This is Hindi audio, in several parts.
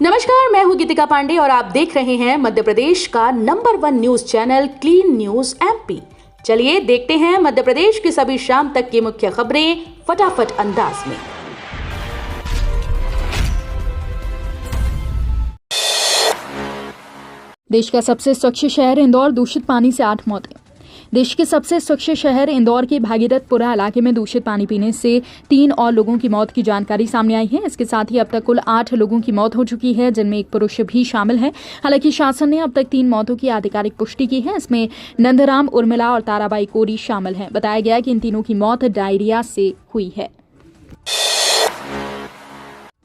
नमस्कार, मैं हूं गीतिका पांडे और आप देख रहे हैं मध्य प्रदेश का number 1 news channel clean news MP. चलिए देखते हैं मध्य प्रदेश की सभी शाम तक की मुख्य खबरें फटाफट अंदाज में। देश का सबसे स्वच्छ शहर इंदौर, दूषित पानी से 8 मौतें। देश के सबसे स्वच्छ शहर इंदौर के भागीरथपुरा इलाके में दूषित पानी पीने से 3 और लोगों की मौत की जानकारी सामने आई है। इसके साथ ही अब तक कुल 8 लोगों की मौत हो चुकी है, जिनमें एक पुरुष भी शामिल है। हालांकि शासन ने अब तक 3 मौतों की आधिकारिक पुष्टि की है। इसमें नंदराम, उर्मिला और ताराबाई कोरी शामिल हैं। बताया गया कि इन तीनों की मौत डायरिया से हुई है।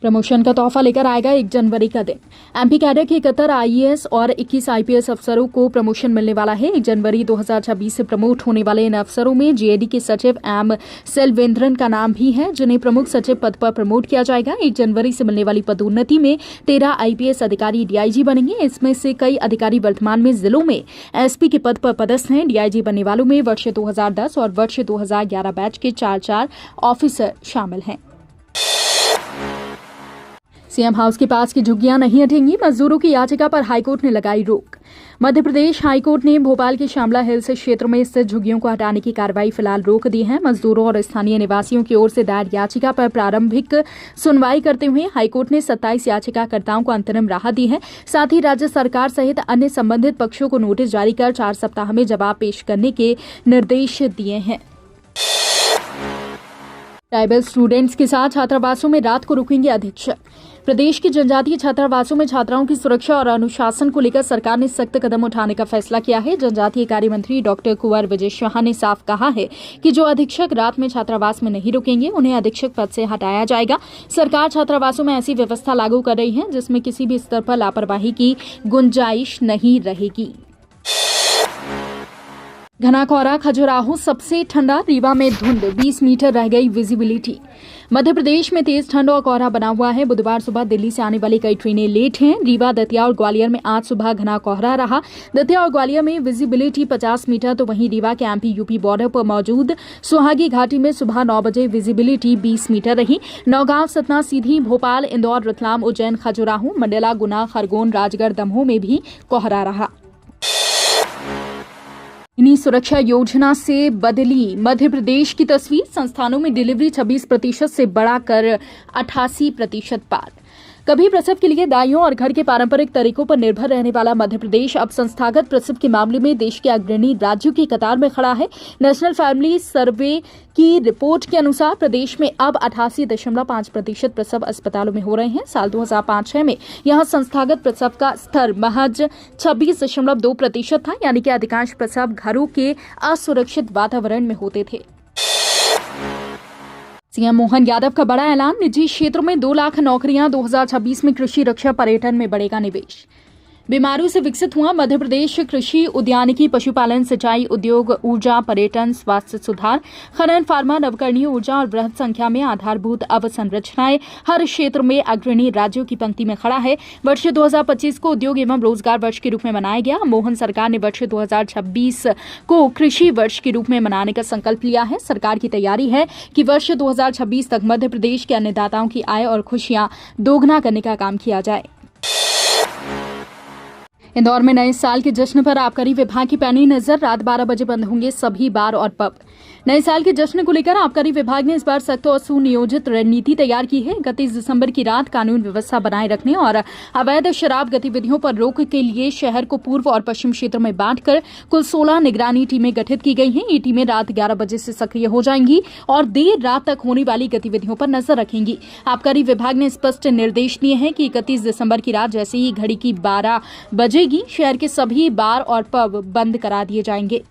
प्रमोशन का तोहफा लेकर आएगा 1 जनवरी का दिन। एमपी कैडर के 71 आईएएस और 21 आईपीएस अफसरों को प्रमोशन मिलने वाला है। 1 जनवरी 2026 से प्रमोट होने वाले इन अफसरों में जीएडी के सचिव एम सेल्वेंद्रन का नाम भी है, जिन्हें प्रमुख सचिव पद पर प्रमोट किया जाएगा। 1 जनवरी से मिलने वाली पदोन्नति में 13 आईपीएस अधिकारी डीआईजी बनेंगे। इसमें से कई अधिकारी वर्तमान में जिलों में एसपी के पद पर पदस्थ हैं। डीआईजी बनने वालों में वर्ष 2010 और वर्ष 2011 बैच के 4 ऑफिसर शामिल हैं। सीएम हाउस के पास की झुग्गियां नहीं हटेंगी, मजदूरों की याचिका पर हाईकोर्ट ने लगाई रोक। मध्य प्रदेश हाईकोर्ट ने भोपाल के श्यामला हिल्स क्षेत्र में स्थित झुग्गियों को हटाने की कार्रवाई फिलहाल रोक दी है। मजदूरों और स्थानीय निवासियों की ओर से दायर याचिका पर प्रारंभिक सुनवाई करते हुए हाईकोर्ट ने 27 याचिकाकर्ताओं को अंतरिम राहत दी है। साथ ही राज्य सरकार सहित अन्य संबंधित पक्षों को नोटिस जारी कर 4 सप्ताह में जवाब पेश करने के निर्देश दिए हैं। ट्राइबल स्टूडेंट्स के साथ छात्रावासों में रात को रुकेंगे अधीक्षक। प्रदेश के जनजातीय छात्रावासों में छात्राओं की सुरक्षा और अनुशासन को लेकर सरकार ने सख्त कदम उठाने का फैसला किया है। जनजातीय कार्य मंत्री डॉक्टर कुंवर विजय शाह ने साफ कहा है कि जो अधीक्षक रात में छात्रावास में नहीं रुकेंगे उन्हें अधीक्षक पद से हटाया जाएगा। सरकार छात्रावासों में ऐसी व्यवस्था लागू कर रही है जिसमें किसी भी स्तर पर लापरवाही की गुंजाइश नहीं रहेगी। घना कोहरा, खजुराहो सबसे ठंडा, रीवा में धुंध, 20 मीटर रह गई विजिबिलिटी। मध्य प्रदेश में तेज ठंड और कोहरा बना हुआ है। बुधवार सुबह दिल्ली से आने वाली कई ट्रेनें लेट हैं। रीवा, दतिया और ग्वालियर में आज सुबह घना कोहरा रहा। दतिया और ग्वालियर में विजिबिलिटी 50 मीटर, तो वहीं रीवा के एमपी यूपी बॉर्डर पर मौजूद सुहागी घाटी में सुबह 9 बजे विजिबिलिटी 20 मीटर रही। नौगांव, सतना, सीधी, भोपाल, इंदौर, रतलाम, उज्जैन, खजुराहो, मंडला, गुना, खरगोन, राजगढ़, दमोह में भी कोहरा रहा। इन्हीं सुरक्षा योजना से बदली मध्य प्रदेश की तस्वीर। संस्थानों में डिलीवरी 26% से बढ़ाकर 88% पार। कभी प्रसव के लिए दाइयों और घर के पारंपरिक तरीकों पर निर्भर रहने वाला मध्य प्रदेश अब संस्थागत प्रसव के मामले में देश के अग्रणी राज्यों की कतार में खड़ा है। नेशनल फैमिली सर्वे की रिपोर्ट के अनुसार प्रदेश में अब 88.5% प्रसव अस्पतालों में हो रहे हैं। साल 2005-06 में यहां संस्थागत प्रसव का स्तर महज 26.2% था, यानी कि अधिकांश प्रसव घरों के असुरक्षित वातावरण में होते थे। सीएम मोहन यादव का बड़ा ऐलान, निजी क्षेत्रों में 2 लाख नौकरियां। 2026 में कृषि, रक्षा, पर्यटन में बढ़ेगा निवेश। बीमारियों से विकसित हुआ मध्य प्रदेश। कृषि, उद्यानिकी, पशुपालन, सिंचाई, उद्योग, ऊर्जा, पर्यटन, स्वास्थ्य सुधार, खनन, फार्मा, नवकरणीय ऊर्जा और बृहद संख्या में आधारभूत अवसंरचनाएं हर क्षेत्र में अग्रणी राज्यों की पंक्ति में खड़ा है। वर्ष 2025 को उद्योग एवं रोजगार वर्ष के रूप में मनाया गया। मोहन सरकार ने वर्ष 2026 को कृषि वर्ष के रूप में मनाने का संकल्प लिया है। सरकार की तैयारी है कि वर्ष 2026 तक मध्य प्रदेश के अन्नदाताओं की आय और खुशियां दोगुना करने का काम किया जाए। इंदौर में नए साल के जश्न पर आबकारी विभाग की पैनी नजर। रात 12 बजे बंद होंगे सभी बार और पब। नए साल के जश्न को लेकर आबकारी विभाग ने इस बार सख्त और सुनियोजित रणनीति तैयार की है। 31 दिसंबर की रात कानून व्यवस्था बनाए रखने और अवैध शराब गतिविधियों पर रोक के लिए शहर को पूर्व और पश्चिम क्षेत्र में बांटकर कुल 16 निगरानी टीमें गठित की गई हैं। ये टीमें रात 11 बजे से सक्रिय हो जाएंगी और देर रात तक होने वाली गतिविधियों पर नजर रखेंगी। आबकारी विभाग ने स्पष्ट निर्देश दिए हैं कि 31 दिसंबर की रात जैसे ही घड़ी की 12 बजेगी, शहर के सभी बार और पब बंद करा दिए जाएंगे।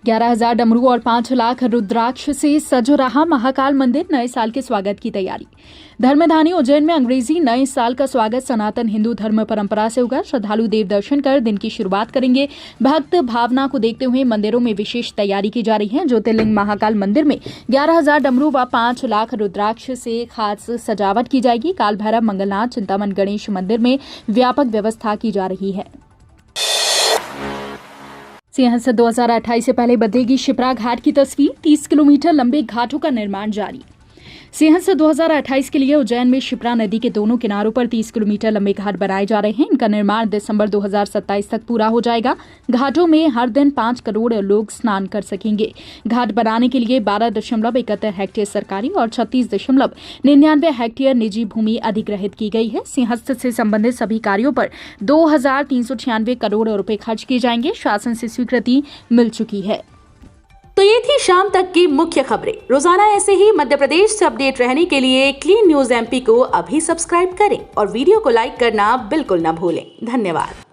11,000 डमरू और 5 लाख रुद्राक्ष से सज रहा महाकाल मंदिर। नए साल के स्वागत की तैयारी। धर्मधानी उज्जैन में अंग्रेजी नए साल का स्वागत सनातन हिंदू धर्म परंपरा से होगा। श्रद्धालु देव दर्शन कर दिन की शुरुआत करेंगे। भक्त भावना को देखते हुए मंदिरों में विशेष तैयारी की जा रही है। ज्योतिर्लिंग महाकाल मंदिर में 11,000 डमरू व 5 लाख रुद्राक्ष से खास सजावट की जाएगी। काल भैरव, मंगलनाथ, चिंतामन गणेश मंदिर में व्यापक व्यवस्था की जा रही है। सिंहस्थ 2028 से पहले बदलेगी शिप्रा घाट की तस्वीर। 30 किलोमीटर लंबे घाटों का निर्माण जारी। सिंहस्थ 2028 के लिए उज्जैन में शिप्रा नदी के दोनों किनारों पर 30 किलोमीटर लंबे घाट बनाए जा रहे हैं। इनका निर्माण दिसंबर 2027 तक पूरा हो जाएगा। घाटों में हर दिन 5 करोड़ लोग स्नान कर सकेंगे। घाट बनाने के लिए 12.71 हेक्टेयर सरकारी और 36.99 हेक्टेयर निजी भूमि अधिग्रहित की गई है। सिंहस्थ से संबंधित सभी कार्यों पर 2396 करोड़ रुपए खर्च किए जाएंगे। शासन से स्वीकृति मिल चुकी है। तो ये थी शाम तक की मुख्य खबरें। रोजाना ऐसे ही मध्य प्रदेश से अपडेट रहने के लिए क्लीन न्यूज एमपी को अभी सब्सक्राइब करें और वीडियो को लाइक करना बिल्कुल न भूलें। धन्यवाद।